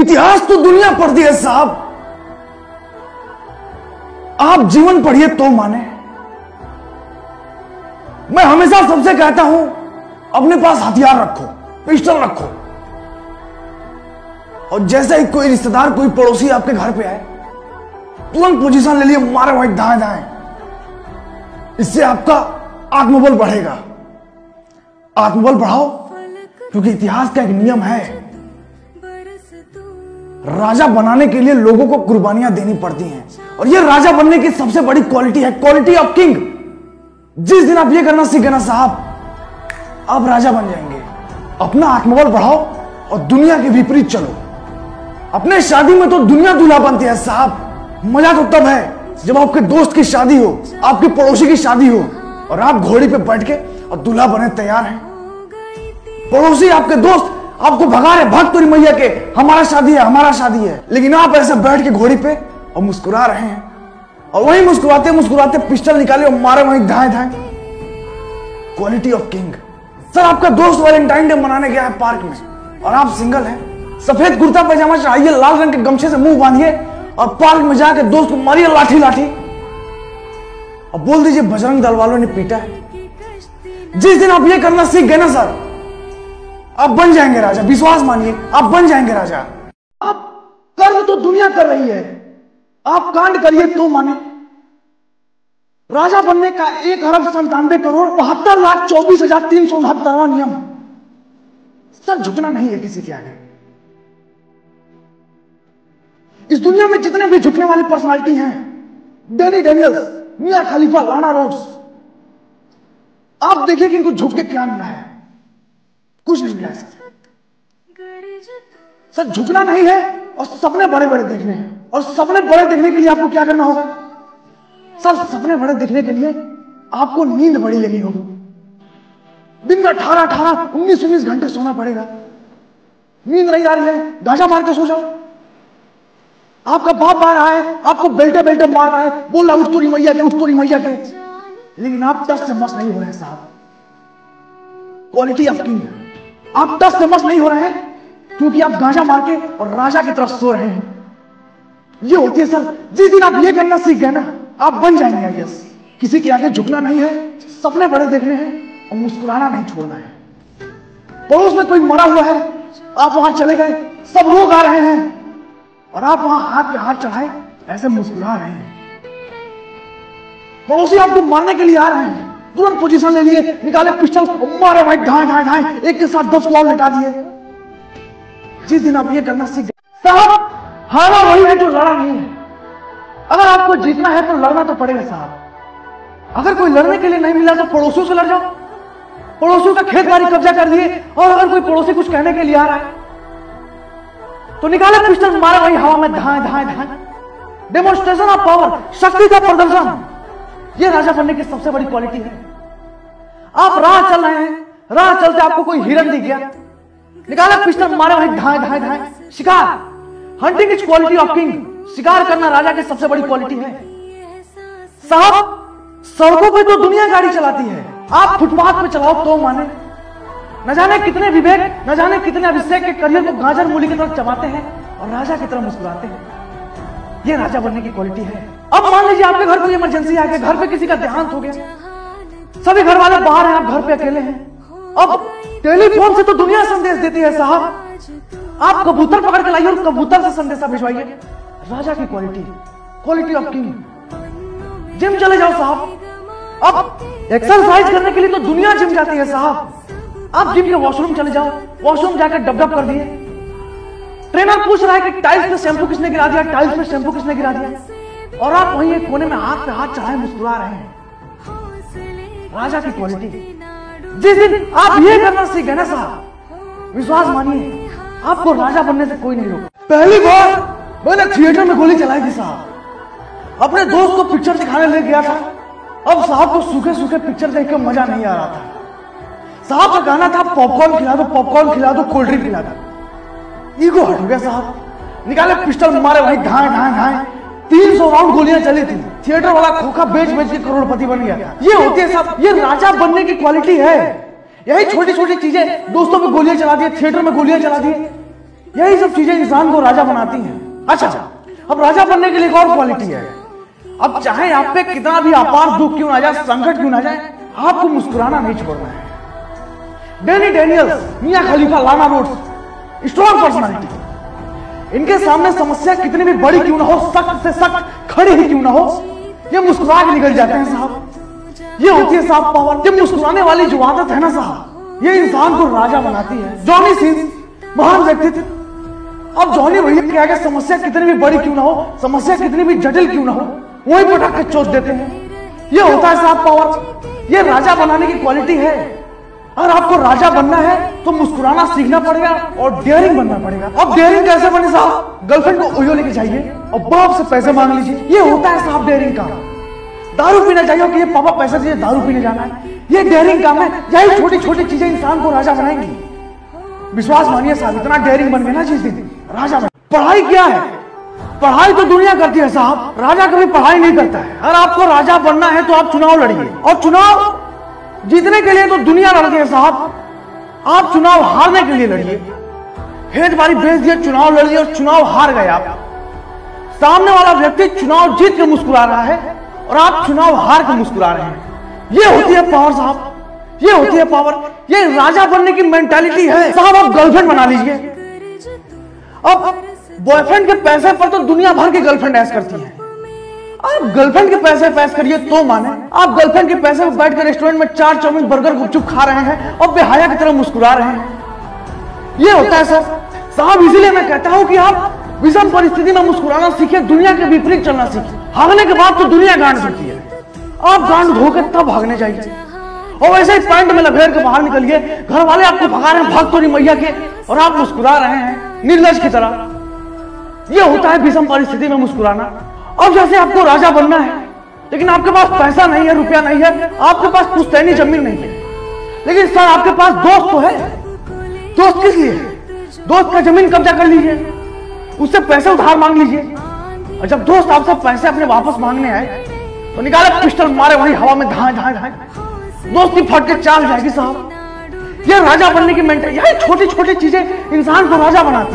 इतिहास तो दुनिया पढ़ती है साहब, आप जीवन पढ़िए तो माने। मैं हमेशा सबसे कहता हूं अपने पास हथियार रखो, पिस्टल रखो, और जैसे ही कोई रिश्तेदार कोई पड़ोसी आपके घर पे आए तुरंत पोजीशन ले लिए, मारे वहीं दाएं दाएं। इससे आपका आत्मबल बढ़ेगा। आत्मबल बढ़ाओ, क्योंकि इतिहास का एक नियम है, राजा बनाने के लिए लोगों को कुर्बानियां देनी पड़ती हैं, और यह राजा बनने की सबसे बड़ी क्वालिटी है, क्वालिटी ऑफ किंग। जिस दिन आप ये करना सीख गए ना साहब, आप राजा बन जाएंगे। अपना आत्मबल बढ़ाओ और दुनिया के विपरीत चलो। अपने शादी में तो दुनिया दूल्हा बनती है साहब, मजा तो तब है जब आपके दोस्त की शादी हो, आपके पड़ोसी की शादी हो, और आप घोड़ी पे बैठ के और दूल्हा बने तैयार हैं। पड़ोसी आपके दोस्त आपको भगा रहे, भाग तोरी मैया के, हमारा शादी है, हमारा शादी है, लेकिन आप ऐसे बैठ के घोड़ी पे और मुस्कुरा रहे हैं, और वही मुस्कुराते मुस्कुराते पिस्टल निकाले और मारे वहीं धाए धाए। Quality of king. सर आपका दोस्त वैलेंटाइन डे मनाने गया है पार्क में और आप सिंगल हैं, सफेद कुर्ता पैजामा चढ़ाइए, लाल रंग के गमछे से मुंह बांधिए और पार्क में जाके दोस्त को मारिए लाठी लाठी और बोल दीजिए बजरंग दल वालों ने पीटा है। जिस दिन आप ये करना सीख गए ना सर, आप बन जाएंगे राजा। विश्वास मानिए, आप बन जाएंगे राजा। आप कर्म तो दुनिया कर रही है, आप कांड करिए तो माने। राजा बनने का 1,97,72,24,369 नियम। सर झुकना नहीं है किसी के आगे। इस दुनिया में जितने भी झुकने वाली पर्सनालिटी हैं, डैनी डेनियल्स, मियां खलीफा, लाना रोड्स, आप देखिए कि इनको झुक के क्या मिला है, कुछ नहीं मिला सर। झुकना नहीं है और सपने बड़े बड़े देखने हैं, और सपने बड़े देखने के लिए आपको क्या करना होगा सर? सपने बड़े देखने के लिए आपको नींद बड़ी लेनी होगी। दिन में 18-18, 19-19 घंटे सोना पड़ेगा। नींद नहीं आ रही है, गाजा मार के सो जाओ। आपका बाप मार रहा है, आपको बेल्टे बेल्टे मार रहा है, बोल रहा है उस तोरी मैया के, उस तोरी मैया के, लेकिन आप टस से मस नहीं हो रहे साहब। Quality of king. आप टस से मस नहीं हो रहे हैं क्योंकि आप गांजा मार के और राजा की तरफ सो रहे हैं। ये होती है सर, जिस दिन आप ये करना सीख गए ना, आप बन जाएंगे। यस, किसी के आगे झुकना नहीं है, सपने बड़े देखने हैं और मुस्कुराना नहीं छोड़ना है। पड़ोस में कोई मरा हुआ है, आप वहां चले गए, सब लोग आ रहे हैं और आप वहां हाथ पे हाथ चढ़ाए ऐसे मुस्कुरा रहे हैं। पड़ोसी आपको मारने के लिए आ रहे हैं, तुरंत पोजीशन ले लिए, निकाले पिस्टल, मारे भाई धाए धाए धाए, एक के साथ 10 को लिटा दिए। जिस दिन आप ये करना सीख गए साहब, हारा वही है जो लड़ा नहीं है। अगर आपको जीतना है तो लड़ना तो पड़ेगा साहब। अगर कोई लड़ने के लिए नहीं मिला तो पड़ोसियों से लड़ जाओ। पड़ोसियों का खेत बाड़ी कब्जा कर दिए, और अगर कोई पड़ोसी कुछ कहने के लिए आ रहा है तो निकाले पिस्टल, मारे वही हवा में धाए धाए धाए। डेमोन्स्ट्रेशन ऑफ पावर, शक्ति का प्रदर्शन, यह राजा बनने की सबसे बड़ी क्वालिटी है। आप राह चल रहे हैं, राह चलते आपको कोई हिरन दिख गया, निकाला पिस्टल, मारे वहीं धाए धाए धाए। शिकार, hunting is quality of king. शिकार करना राजा की सबसे बड़ी क्वालिटी है साहब। सड़कों पे तो दुनिया गाड़ी चलाती है, आप फुटपाथ पे चलाओ तो माने। न जाने कितने विवेक, न जाने कितने अभिषेक के करियर को गाजर मूली की तरफ चबाते हैं और राजा की तरफ मुस्कुराते हैं। ये राजा बनने की क्वालिटी है। अब मान लीजिए आपके घर कोई इमरजेंसी आ गया, घर पे किसी का देहांत हो गया, सभी घर वाले बाहर हैं, आप घर पे अकेले हैं। अब टेलीफोन से तो दुनिया संदेश देती है साहब, आप कबूतर पकड़ के लाइए और कबूतर से संदेशा भिजवाइए। राजा की quality, quality of king. Gym चले जाओ साहब। अब एक्सरसाइज करने के लिए तो दुनिया जिम जाती है साहब। आप जिम के वॉशरूम चले जाओ, वॉशरूम जाकर डब डब कर दिए। ट्रेनर पूछ रहा है कि टाइल्स में शैम्पू किसने गिरा दिया, टाइल्स में शैम्पू किसने गिरा दिया, और आप वहीं एक कोने में हाथ पे हाथ चढ़ाए मुस्कुरा रहे हैं। राजा की क्वालिटी। जिस दिन आप ये करना सीख गए ना साहब, विश्वास मानिए आपको राजा बनने से कोई नहीं रोका। पहली बार मैंने थिएटर में गोली चलाई थी साहब, अपने दोस्त को पिक्चर दिखाने ले गया था। अब साहब को सूखे सूखे पिक्चर देख के मजा नहीं आ रहा था। साहब का गाना था पॉपकॉर्न खिला दो, पॉपकॉर्न खिला दो, कोल्ड ड्रिंक खिला दो। ईगो हट गया साहब, निकाले पिस्टल, मारे भाई ढाए ढाए ढाए। 300 राउंड गोलियां चली थी। थिएटर वाला खोखा बेच बेच के करोड़पति बन गया। ये होती है साहब, ये राजा बनने की क्वालिटी है। यही छोटी छोटी चीजें, दोस्तों में गोलियां चला दी, थिएटर में गोलियां चला दी, यही सब चीजें इंसान को राजा बनाती हैं। अच्छा, अब राजा बनने के लिए एक और क्वालिटी है। अब चाहे आप पे कितना भी अपार दुख क्यों ना जाए, संकट क्यों ना जाए, आपको मुस्कुराना नहीं छोड़ना है। डैनी डेनियल्स, मियां खलीफा, लाना रोड्स, स्ट्रॉन्ग पर्सनालिटी। इनके सामने समस्या कितनी भी बड़ी क्यों ना हो, सख्त से सख्त खड़ी ही क्यों ना हो, ये मुस्कुरा के निकल जाते हैं साहब। ये होती है साहब पावर। ये मुस्कुराने वाली जो आदत है ना साहब, ये इंसान को राजा बनाती है। जॉनी सीन्स, महान व्यक्तित्व। अब जॉनी भैया के आगे समस्या कितनी भी बड़ी क्यों ना हो, समस्या कितनी भी जटिल क्यों ना हो, वही पटक के चोट देते हैं। ये होता है साहब पावर। ये राजा बनाने की क्वालिटी है। अगर आपको राजा बनना है तो मुस्कुराना सीखना पड़ेगा और डेयरिंग बनना पड़ेगा। अब डेयरिंग कैसे बने साहब? गर्लफ्रेंड को ओयो लेके जाइए और बाप से पैसे मांग लीजिए। ये होता है साहब डेयरिंग काम। दारू पीना चाहिए कि ये पापा पैसे दीजिए, दारू पीने जाना है, ये डेयरिंग काम है। यही छोटी छोटी चीजें इंसान को राजा बनाएंगी। विश्वास मानिए साहब, इतना डेयरिंग बन गया ना जिस दिन राजा बन। पढ़ाई क्या है? पढ़ाई तो दुनिया करती है साहब, राजा कभी पढ़ाई नहीं करता है। अगर आपको राजा बनना है तो आप चुनाव लड़िए, और चुनाव जीतने के लिए तो दुनिया लड़ती है साहब। आप चुनाव हारने के लिए लड़िए। हेज बारी बेच दिए, चुनाव लड़ लिए और चुनाव हार गए आप। सामने वाला व्यक्ति चुनाव जीत के मुस्कुरा रहा है और आप चुनाव हार के मुस्कुरा रहे हैं। ये होती है पावर साहब, ये होती है पावर। ये राजा बनने की मेंटालिटी है साहब। आप गर्लफ्रेंड बना लीजिए। अब बॉयफ्रेंड के पैसे पर तो दुनिया भर की गर्लफ्रेंड ऐश करती है। आप गर्लफ्रेंड के पैसे पैस करिए तो माने। आप गर्लफ्रेंड के पैसे पर बैठ कर रेस्टोरेंट में 4 चाउमीन बर्गर गुपचुप खा रहे हैं और बेहया की तरह मुस्कुरा रहे हैं। ये होता है सर साहब। इसीलिए मैं कहता हूं कि आप विषम परिस्थिति में मुस्कुराना सीखिए, दुनिया के विपरीत चलना सीखिए। भागने के बाद तो दुनिया गांड धोती है, आप गांड धोकर तब भागने जाइए। और वैसे ही पैंट में लपेट के बाहर निकलिए, घर वाले आपको भगा रहे हैं भाग तोरी मैया के, और आप मुस्कुरा रहे हैं निर्लज की तरह। ये होता है विषम परिस्थिति में मुस्कुराना। अब जैसे आपको राजा बनना है लेकिन आपके पास पैसा नहीं है, रुपया नहीं है, आपके पास पुश्तैनी जमीन नहीं है, लेकिन सर आपके पास दोस्त तो है। दोस्त किस लिए? दोस्त का जमीन कब्जा कर लीजिए, उससे पैसे उधार मांग लीजिए, और जब दोस्त आपसे पैसे अपने वापस मांगने आए तो निकाले पिस्टल, मारे वही हवा में धाए धाए धाए, दोस्ती फट के चाल जाएगी साहब। ये राजा बनने की मेंटल। यही छोटी छोटी चीजें इंसान को राजा बनाती है।